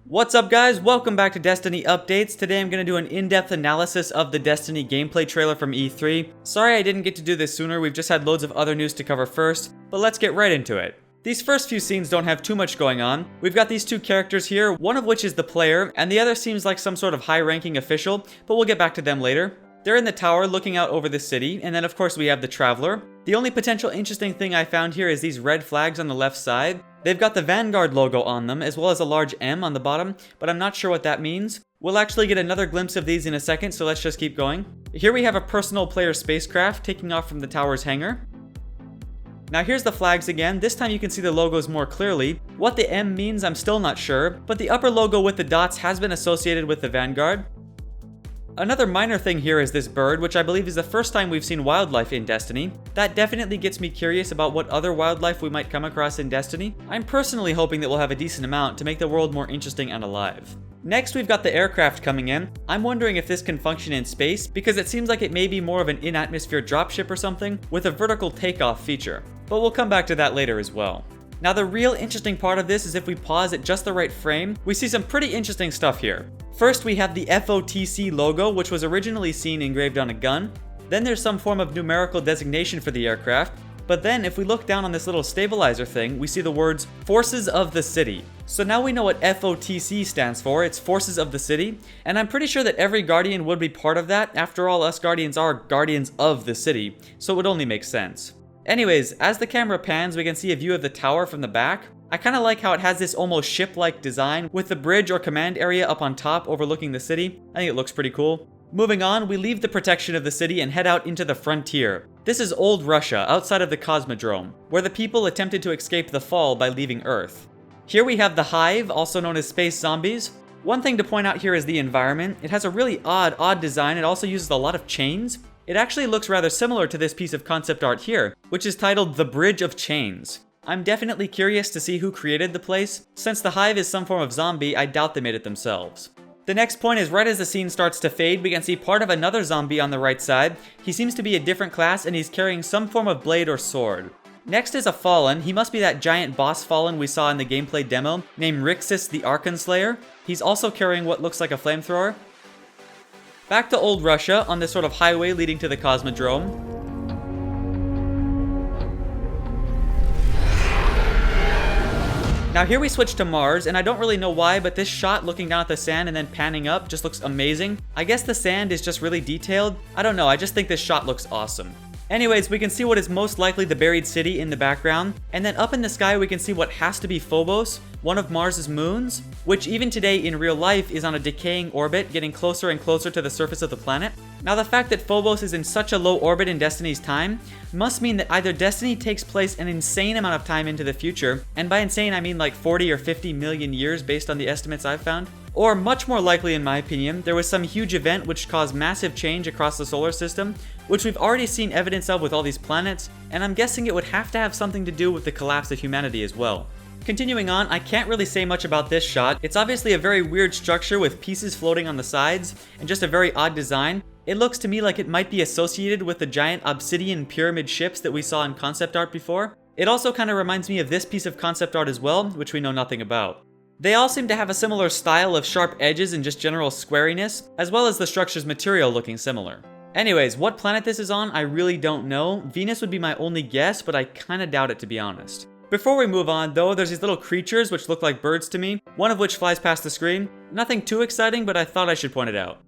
What's up guys, welcome back to Destiny Updates. Today I'm going to do an in-depth analysis of the Destiny gameplay trailer from E3. Sorry I didn't get to do this sooner, we've just had loads of other news to cover first, but let's get right into it. These first few scenes don't have too much going on. We've got these two characters here, one of which is the player, and the other seems like some sort of high-ranking official, but we'll get back to them later. They're in the tower looking out over the city, and then of course we have the Traveler. The only potential interesting thing I found here is these red flags on the left side. They've got the Vanguard logo on them, as well as a large M on the bottom, but I'm not sure what that means. We'll actually get another glimpse of these in a second, so let's just keep going. Here we have a personal player spacecraft taking off from the tower's hangar. Now here's the flags again. This time you can see the logos more clearly. What the M means I'm still not sure, but the upper logo with the dots has been associated with the Vanguard. Another minor thing here is this bird, which I believe is the first time we've seen wildlife in Destiny. That definitely gets me curious about what other wildlife we might come across in Destiny. I'm personally hoping that we'll have a decent amount to make the world more interesting and alive. Next, we've got the aircraft coming in. I'm wondering if this can function in space, because it seems like it may be more of an in-atmosphere dropship or something, with a vertical takeoff feature. But we'll come back to that later as well. Now the real interesting part of this is if we pause at just the right frame, we see some pretty interesting stuff here. First, we have the FOTC logo, which was originally seen engraved on a gun. Then there's some form of numerical designation for the aircraft. But then, if we look down on this little stabilizer thing, we see the words, Forces of the City. So now we know what FOTC stands for, it's Forces of the City. And I'm pretty sure that every Guardian would be part of that. After all, us Guardians are Guardians of the City, so it would only make sense. Anyways, as the camera pans, we can see a view of the tower from the back. I kind of like how it has this almost ship-like design with the bridge or command area up on top overlooking the city. I think it looks pretty cool. Moving on, we leave the protection of the city and head out into the frontier. This is old Russia, outside of the Cosmodrome, where the people attempted to escape the fall by leaving Earth. Here we have the Hive, also known as space zombies. One thing to point out here is the environment. It has a really odd design. It also uses a lot of chains. It actually looks rather similar to this piece of concept art here, which is titled The Bridge of Chains. I'm definitely curious to see who created the place. Since the Hive is some form of zombie, I doubt they made it themselves. The next point is right as the scene starts to fade, we can see part of another zombie on the right side. He seems to be a different class and he's carrying some form of blade or sword. Next is a Fallen. He must be that giant boss Fallen we saw in the gameplay demo, named Rixus the Arcan Slayer. He's also carrying what looks like a flamethrower. Back to old Russia, on this sort of highway leading to the Cosmodrome. Now here we switch to Mars, and I don't really know why, but this shot looking down at the sand and then panning up just looks amazing. I guess the sand is just really detailed. I don't know, I just think this shot looks awesome. Anyways, we can see what is most likely the buried city in the background, and then up in the sky we can see what has to be Phobos, one of Mars's moons, which even today in real life is on a decaying orbit, getting closer and closer to the surface of the planet. Now the fact that Phobos is in such a low orbit in Destiny's time must mean that either Destiny takes place an insane amount of time into the future, and by insane I mean like 40 or 50 million years based on the estimates I've found, or much more likely in my opinion, there was some huge event which caused massive change across the solar system, which we've already seen evidence of with all these planets, and I'm guessing it would have to have something to do with the collapse of humanity as well. Continuing on, I can't really say much about this shot. It's obviously a very weird structure with pieces floating on the sides, and just a very odd design. It looks to me like it might be associated with the giant obsidian pyramid ships that we saw in concept art before. It also kind of reminds me of this piece of concept art as well, which we know nothing about. They all seem to have a similar style of sharp edges and just general squariness, as well as the structure's material looking similar. Anyways, what planet this is on, I really don't know. Venus would be my only guess, but I kinda doubt it to be honest. Before we move on though, there's these little creatures which look like birds to me, one of which flies past the screen. Nothing too exciting, but I thought I should point it out.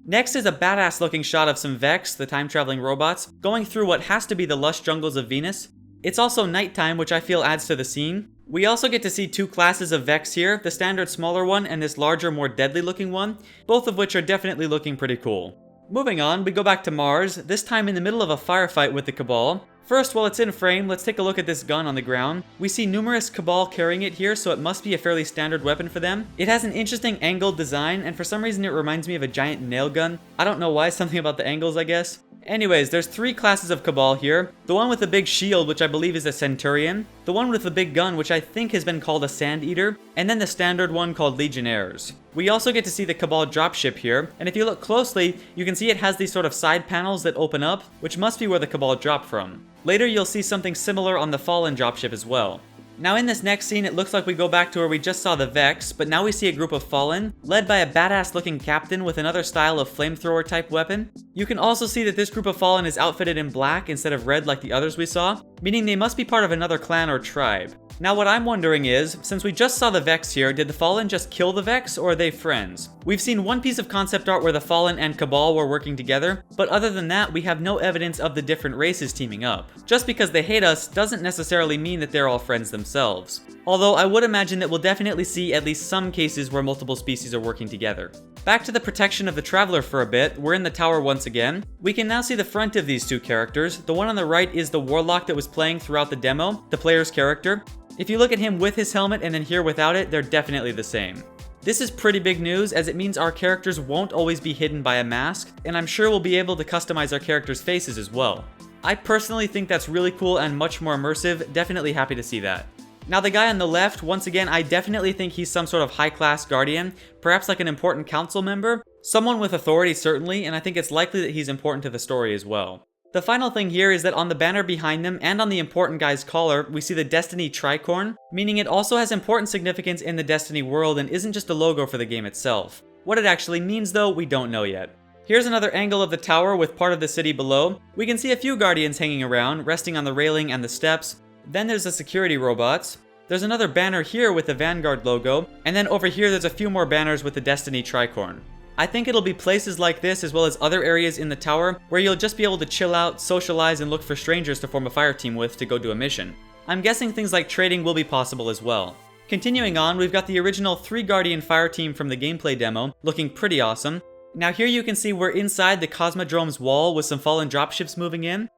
Next is a badass looking shot of some Vex, the time-traveling robots, going through what has to be the lush jungles of Venus. It's also nighttime, which I feel adds to the scene. We also get to see two classes of Vex here, the standard smaller one and this larger, more deadly looking one, both of which are definitely looking pretty cool. Moving on, we go back to Mars, this time in the middle of a firefight with the Cabal. First, while it's in frame, let's take a look at this gun on the ground. We see numerous Cabal carrying it here, so it must be a fairly standard weapon for them. It has an interesting angled design, and for some reason it reminds me of a giant nail gun. I don't know why, something about the angles I guess. Anyways, there's three classes of Cabal here. The one with the big shield, which I believe is a Centurion. The one with the big gun, which I think has been called a Sand Eater. And then the standard one called Legionnaires. We also get to see the Cabal dropship here, and if you look closely, you can see it has these sort of side panels that open up, which must be where the Cabal dropped from. Later you'll see something similar on the Fallen dropship as well. Now in this next scene, it looks like we go back to where we just saw the Vex, but now we see a group of Fallen, led by a badass looking captain with another style of flamethrower type weapon. You can also see that this group of Fallen is outfitted in black instead of red like the others we saw, meaning they must be part of another clan or tribe. Now what I'm wondering is, since we just saw the Vex here, did the Fallen just kill the Vex, or are they friends? We've seen one piece of concept art where the Fallen and Cabal were working together, but other than that, we have no evidence of the different races teaming up. Just because they hate us doesn't necessarily mean that they're all friends themselves. Although I would imagine that we'll definitely see at least some cases where multiple species are working together. Back to the protection of the Traveler for a bit, we're in the tower once again. We can now see the front of these two characters. The one on the right is the Warlock that was playing throughout the demo, the player's character. If you look at him with his helmet and then here without it, they're definitely the same. This is pretty big news, as it means our characters won't always be hidden by a mask, and I'm sure we'll be able to customize our characters' faces as well. I personally think that's really cool and much more immersive, definitely happy to see that. Now the guy on the left, once again, I definitely think he's some sort of high-class guardian, perhaps like an important council member, someone with authority certainly, and I think it's likely that he's important to the story as well. The final thing here is that on the banner behind them and on the important guy's collar, we see the Destiny tricorn, meaning it also has important significance in the Destiny world and isn't just a logo for the game itself. What it actually means though, we don't know yet. Here's another angle of the tower with part of the city below. We can see a few guardians hanging around, resting on the railing and the steps. Then there's the security robots. There's another banner here with the Vanguard logo, and then over here there's a few more banners with the Destiny tricorn. I think it'll be places like this as well as other areas in the tower where you'll just be able to chill out, socialize, and look for strangers to form a fire team with to go do a mission. I'm guessing things like trading will be possible as well. Continuing on, we've got the original 3 Guardian fire team from the gameplay demo, looking pretty awesome. Now here you can see we're inside the Cosmodrome's wall with some Fallen dropships moving in.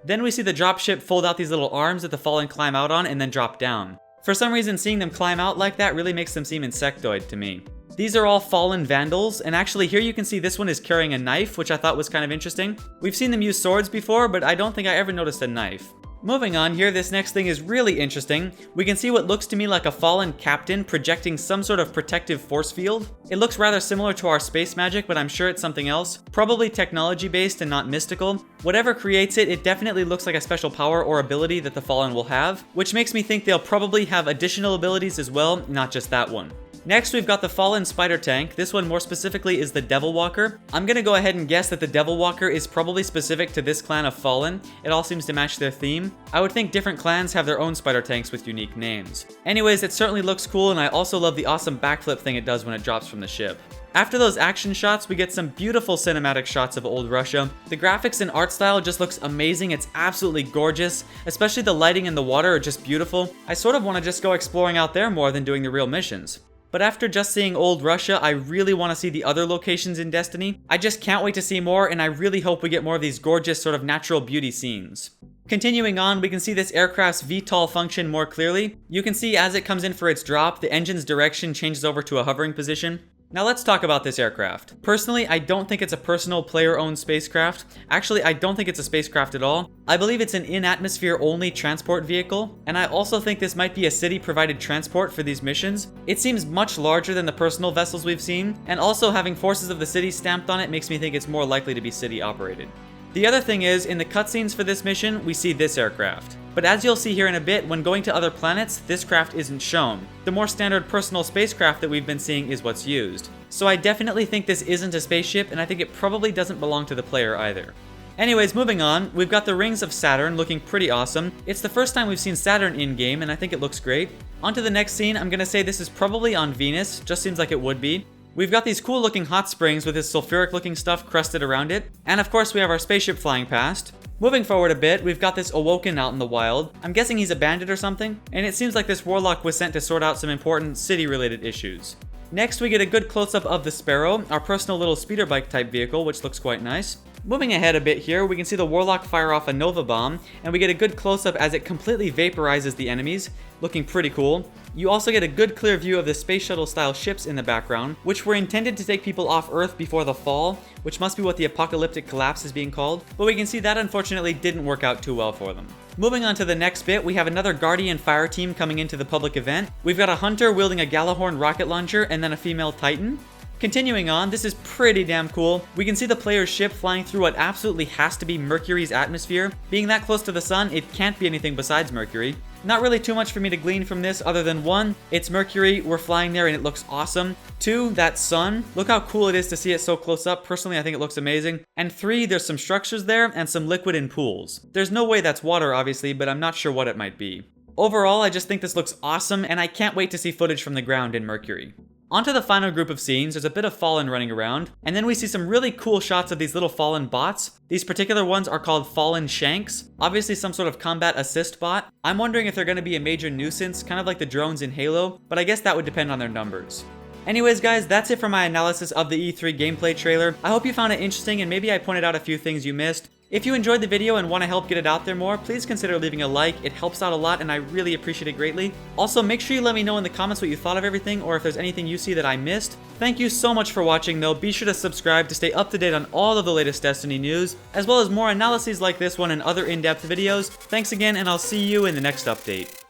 Then we see the dropship fold out these little arms that the Fallen climb out on and then drop down. For some reason, seeing them climb out like that really makes them seem insectoid to me. These are all Fallen Vandals, and actually here you can see this one is carrying a knife, which I thought was kind of interesting. We've seen them use swords before, but I don't think I ever noticed a knife. Moving on here, this next thing is really interesting. We can see what looks to me like a Fallen captain projecting some sort of protective force field. It looks rather similar to our space magic, but I'm sure it's something else. Probably technology based and not mystical. Whatever creates it, it definitely looks like a special power or ability that the Fallen will have, which makes me think they'll probably have additional abilities as well, not just that one. Next, we've got the Fallen Spider Tank. This one more specifically is the Devil Walker. I'm gonna go ahead and guess that the Devil Walker is probably specific to this clan of Fallen. It all seems to match their theme. I would think different clans have their own spider tanks with unique names. Anyways, it certainly looks cool, and I also love the awesome backflip thing it does when it drops from the ship. After those action shots, we get some beautiful cinematic shots of old Russia. The graphics and art style just looks amazing. It's absolutely gorgeous, especially the lighting and the water are just beautiful. I sort of want to just go exploring out there more than doing the real missions. But after just seeing old Russia, I really want to see the other locations in Destiny. I just can't wait to see more, and I really hope we get more of these gorgeous sort of natural beauty scenes. Continuing on, we can see this aircraft's VTOL function more clearly. You can see as it comes in for its drop, the engine's direction changes over to a hovering position. Now let's talk about this aircraft. Personally, I don't think it's a personal player-owned spacecraft. Actually, I don't think it's a spacecraft at all. I believe it's an in-atmosphere only transport vehicle, and I also think this might be a city-provided transport for these missions. It seems much larger than the personal vessels we've seen, and also having forces of the city stamped on it makes me think it's more likely to be city-operated. The other thing is, in the cutscenes for this mission, we see this aircraft. But as you'll see here in a bit, when going to other planets, this craft isn't shown. The more standard personal spacecraft that we've been seeing is what's used. So I definitely think this isn't a spaceship, and I think it probably doesn't belong to the player either. Anyways, moving on, we've got the rings of Saturn looking pretty awesome. It's the first time we've seen Saturn in-game, and I think it looks great. On to the next scene, I'm gonna say this is probably on Venus, just seems like it would be. We've got these cool looking hot springs with this sulfuric looking stuff crusted around it. And of course we have our spaceship flying past. Moving forward a bit, we've got this Awoken out in the wild. I'm guessing he's a bandit or something. And it seems like this warlock was sent to sort out some important city related issues. Next we get a good close-up of the Sparrow, our personal little speeder bike type vehicle, which looks quite nice. Moving ahead a bit here, we can see the Warlock fire off a Nova Bomb, and we get a good close-up as it completely vaporizes the enemies, looking pretty cool. You also get a good clear view of the space shuttle style ships in the background, which were intended to take people off Earth before the fall, which must be what the apocalyptic collapse is being called, but we can see that unfortunately didn't work out too well for them. Moving on to the next bit, we have another Guardian fire team coming into the public event. We've got a Hunter wielding a Galahorn rocket launcher and then a female Titan. Continuing on, this is pretty damn cool. We can see the player's ship flying through what absolutely has to be Mercury's atmosphere. Being that close to the sun, it can't be anything besides Mercury. Not really too much for me to glean from this other than 1, it's Mercury, we're flying there and it looks awesome. 2, that sun, look how cool it is to see it so close up. Personally, I think it looks amazing. And 3, there's some structures there and some liquid in pools. There's no way that's water, obviously, but I'm not sure what it might be. Overall, I just think this looks awesome, and I can't wait to see footage from the ground in Mercury. Onto the final group of scenes, there's a bit of Fallen running around, and then we see some really cool shots of these little Fallen bots. These particular ones are called Fallen Shanks, obviously some sort of combat assist bot. I'm wondering if they're going to be a major nuisance, kind of like the drones in Halo, but I guess that would depend on their numbers. Anyways guys, that's it for my analysis of the E3 gameplay trailer. I hope you found it interesting and maybe I pointed out a few things you missed. If you enjoyed the video and want to help get it out there more, please consider leaving a like. It helps out a lot and I really appreciate it greatly. Also, make sure you let me know in the comments what you thought of everything or if there's anything you see that I missed. Thank you so much for watching though. Be sure to subscribe to stay up to date on all of the latest Destiny news, as well as more analyses like this one and other in-depth videos. Thanks again and I'll see you in the next update.